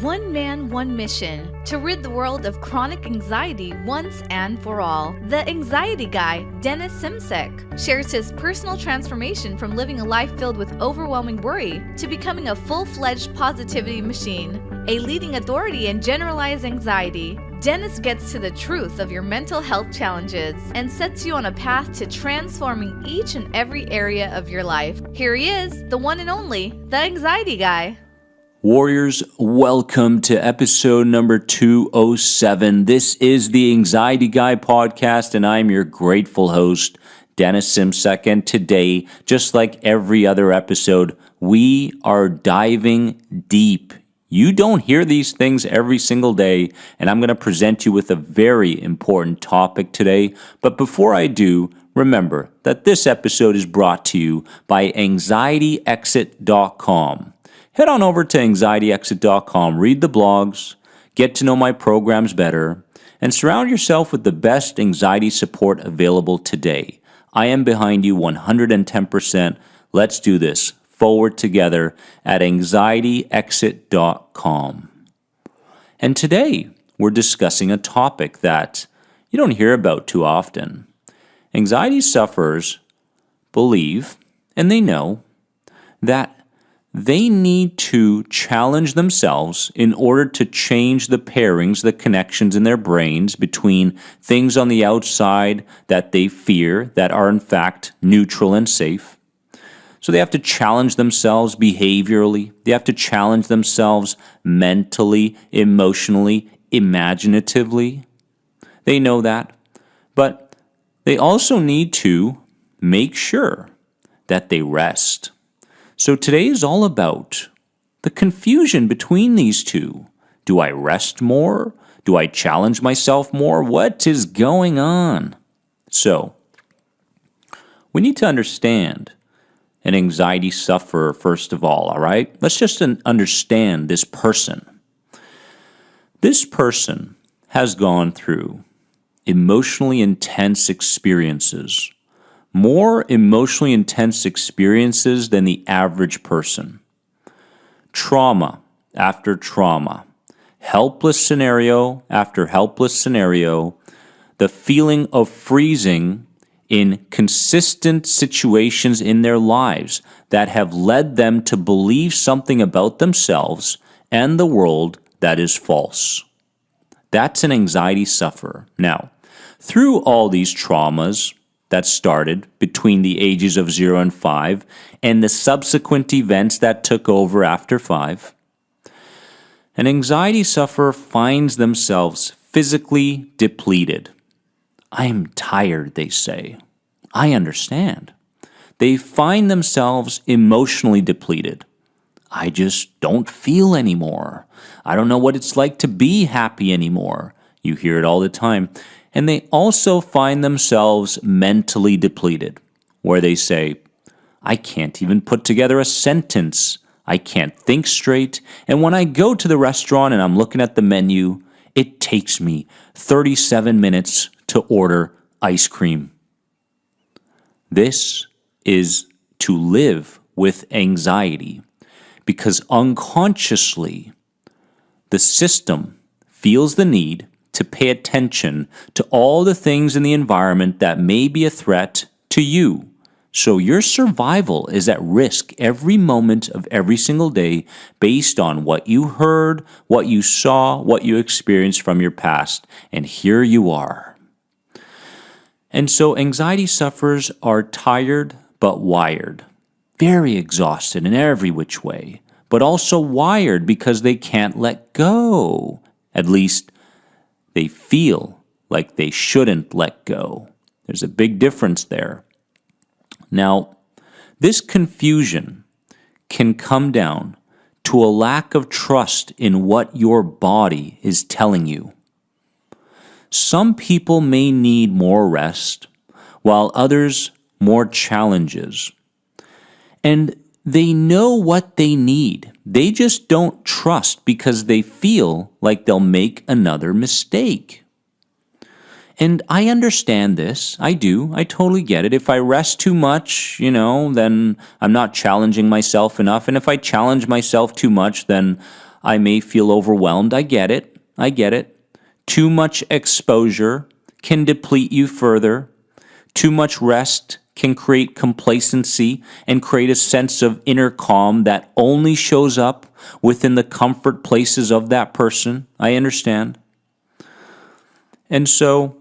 One man, one mission, to rid the world of chronic anxiety once and for all. The Anxiety Guy, Dennis Simsek, shares his personal transformation from living a life filled with overwhelming worry to becoming a full-fledged positivity machine, a leading authority in generalized anxiety. Dennis gets to the truth of your mental health challenges and sets you on a path to transforming each and every area of your life. Here he is, the one and only, the Anxiety Guy. Warriors, welcome to episode number 207. This is the Anxiety Guy podcast, and I'm your grateful host, Dennis Simsek. And today, just like every other episode, we are diving deep. You don't hear these things every single day, and I'm going to present you with a very important topic today. But before I do, remember that this episode is brought to you by anxietyexit.com. Head on over to anxietyexit.com, read the blogs, get to know my programs better, and surround yourself with the best anxiety support available today. I am behind you 110%. Let's do this. Forward together at anxietyexit.com. And today, we're discussing a topic that you don't hear about too often. Anxiety sufferers believe, and they know, that they need to challenge themselves in order to change the pairings, the connections in their brains between things on the outside that they fear that are in fact neutral and safe. So they have to challenge themselves behaviorally. They have to challenge themselves mentally, emotionally, imaginatively. They know that. But they also need to make sure that they rest. So today is all about the confusion between these two. Do I rest more? Do I challenge myself more? What is going on? So, we need to understand an anxiety sufferer, first of all right? Let's just understand this person. This person has gone through emotionally intense experiences, more emotionally intense experiences than the average person. Trauma after trauma, helpless scenario after helpless scenario, the feeling of freezing in consistent situations in their lives that have led them to believe something about themselves and the world that is false. That's an anxiety sufferer. Now, through all these traumas that started between the ages of 0 and 5 and the subsequent events that took over after 5, an anxiety sufferer finds themselves physically depleted. I am tired, they say. I understand. They find themselves emotionally depleted. I just don't feel anymore. I don't know what it's like to be happy anymore. You hear it all the time. And they also find themselves mentally depleted, where they say, I can't even put together a sentence. I can't think straight. And when I go to the restaurant and I'm looking at the menu, it takes me 37 minutes to order ice cream. This is to live with anxiety because unconsciously the system feels the need to pay attention to all the things in the environment that may be a threat to you. So your survival is at risk every moment of every single day based on what you heard, what you saw, what you experienced from your past. And here you are. And so anxiety sufferers are tired but wired, very exhausted in every which way, but also wired because they can't let go. At least they feel like they shouldn't let go. There's a big difference there. Now, this confusion can come down to a lack of trust in what your body is telling you. Some people may need more rest, while others more challenges. And they know what they need. They just don't trust because they feel like they'll make another mistake. And I understand this. I do. I totally get it. If I rest too much, then I'm not challenging myself enough. And if I challenge myself too much, then I may feel overwhelmed. I get it. Too much exposure can deplete you further. Too much rest can create complacency and create a sense of inner calm that only shows up within the comfort places of that person. I understand. And so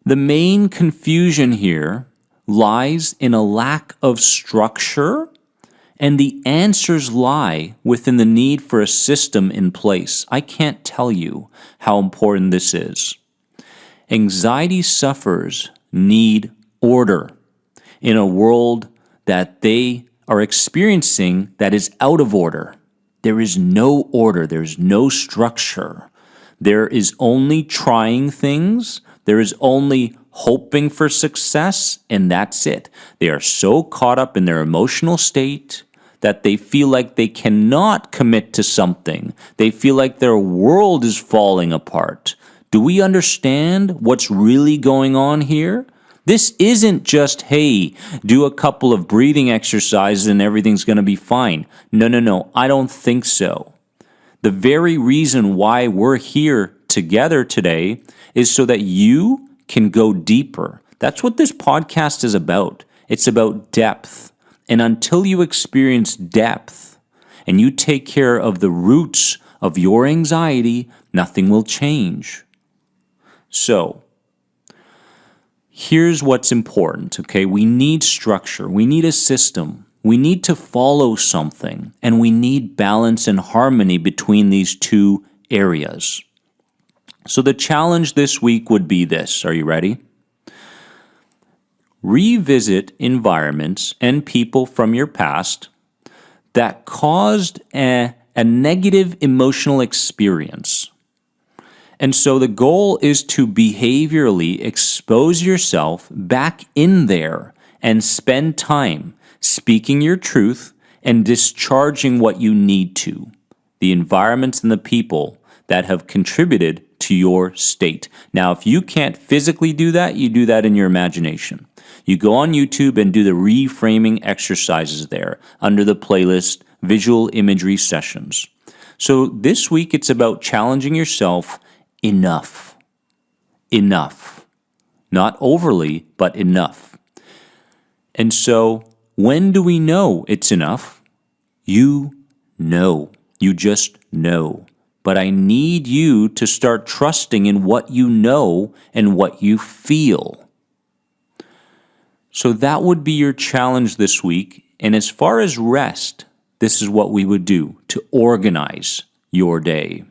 the main confusion here lies in a lack of structure, and the answers lie within the need for a system in place. I can't tell you how important this is. Anxiety sufferers need order in a world that they are experiencing that is out of order. There is no order. There is no structure. There is only trying things. There is only hoping for success, and that's it. They are so caught up in their emotional state that they feel like they cannot commit to something. They feel like their world is falling apart. Do we understand what's really going on here? This isn't just, hey, do a couple of breathing exercises and everything's going to be fine. No, I don't think so. The very reason why we're here together today is so that you can go deeper. That's what this podcast is about. It's about depth. And until you experience depth and you take care of the roots of your anxiety, nothing will change. So, here's what's important, okay? We need structure. We need a system. We need to follow something. And we need balance and harmony between these two areas. So the challenge this week would be this. Are you ready? Revisit environments and people from your past that caused a negative emotional experience. And so the goal is to behaviorally expose yourself back in there and spend time speaking your truth and discharging what you need to. The environments and the people that have contributed to your state. Now, if you can't physically do that, you do that in your imagination. You go on YouTube and do the reframing exercises there under the playlist Visual Imagery Sessions. So this week it's about challenging yourself enough. Enough. Not overly, but enough. And so when do we know it's enough? You know. You just know. But I need you to start trusting in what you know and what you feel. So that would be your challenge this week. And as far as rest, this is what we would do to organize your day.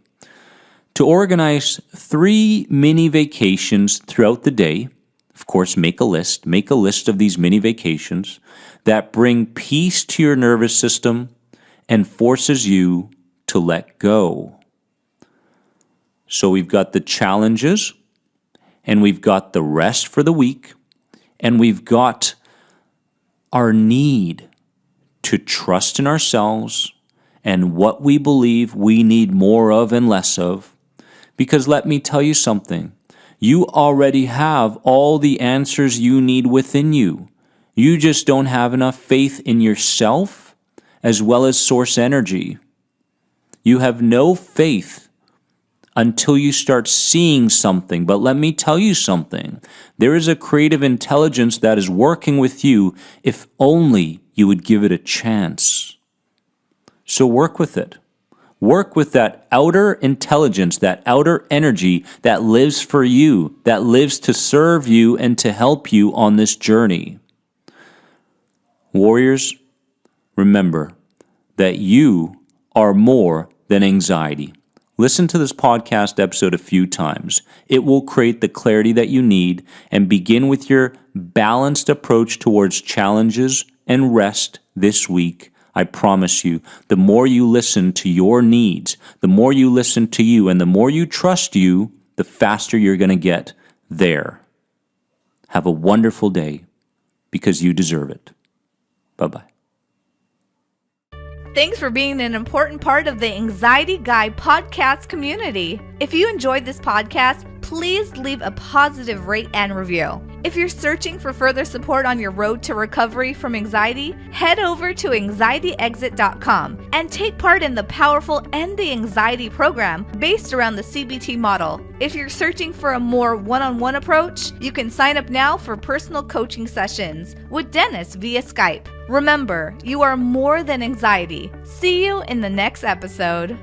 To organize 3 mini vacations throughout the day. Of course, make a list. Make a list of these mini vacations that bring peace to your nervous system and forces you to let go. So we've got the challenges, and we've got the rest for the week, and we've got our need to trust in ourselves and what we believe we need more of and less of. Because let me tell you something, you already have all the answers you need within you. You just don't have enough faith in yourself as well as source energy. You have no faith until you start seeing something. But let me tell you something. There is a creative intelligence that is working with you if only you would give it a chance. So work with it. Work with that outer intelligence, that outer energy that lives for you, that lives to serve you and to help you on this journey. Warriors, remember that you are more than anxiety. Listen to this podcast episode a few times. It will create the clarity that you need, and begin with your balanced approach towards challenges and rest this week. I promise you, the more you listen to your needs, the more you listen to you, and the more you trust you, the faster you're going to get there. Have a wonderful day, because you deserve it. Bye-bye. Thanks for being an important part of the Anxiety Guy podcast community. If you enjoyed this podcast, please leave a positive rate and review. If you're searching for further support on your road to recovery from anxiety, head over to anxietyexit.com and take part in the powerful End the Anxiety program based around the CBT model. If you're searching for a more one-on-one approach, you can sign up now for personal coaching sessions with Dennis via Skype. Remember, you are more than anxiety. See you in the next episode.